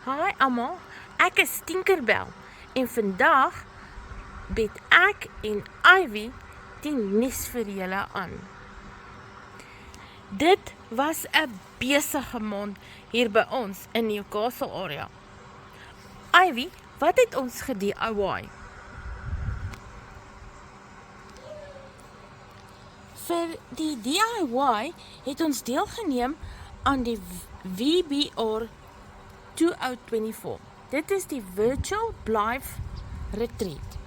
Hi almal, ek is Tinkerbell en vandag bied ek en Ivy die nuus vir julle aan. Dit was 'n besige maand hier by ons in Newcastle area. Ivy, wat het ons ge-DIY? Vir die DIY het ons deelgeneem aan die VBR 2024. Dit is die Virtual Live Retreat.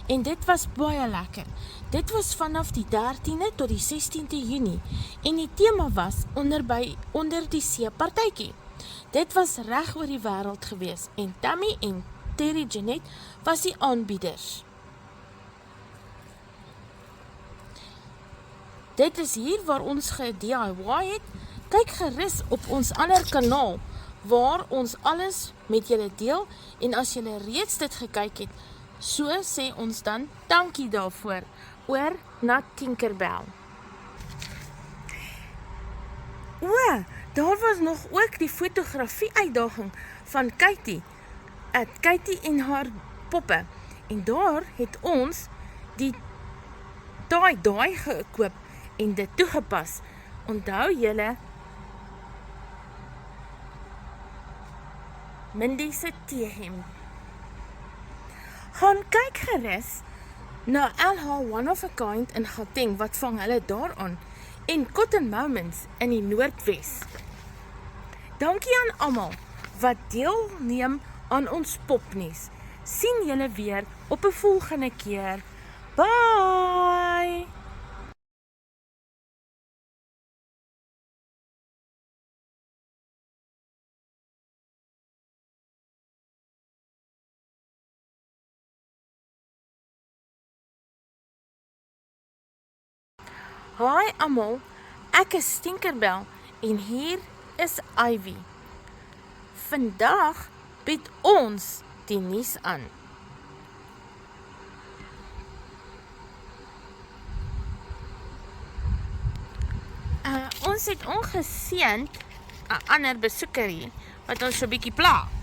En dit was baie lekker. Dit was vanaf die 13de tot die 16de Junie en die tema was onder die see partytjie. Dit was reg oor die wêreld gewees en Tammy en Terry Jeanette was die aanbieders. Dit is hier waar ons ge-DIY het. Kyk gerus op ons ander kanaal waar ons alles met julle deel en as julle reeds dit gekyk het, so sê ons dan dankie daarvoor. Oor na Tinkerbell. Daar was nog ook die fotografie uitdaging van Katie. Katie en haar poppe. En daar het ons die daai gekoop en dit toegepas. Onthou julle Mindy se teehem. Gaan kyk gerus na LH One of a Kind in Gauteng wat vang hulle daaraan en Cotton Moments in die Noordwes. Dankie aan almal wat deelneem aan ons popnuus. Sien julle weer op 'n volgende keer. Bye! Hi almal, ek is Tinkerbell en hier is Ivy. Vandag bied ons die nuus aan. Ons het ongeseend 'n ander besoeker hier wat ons so 'n bietjie pla.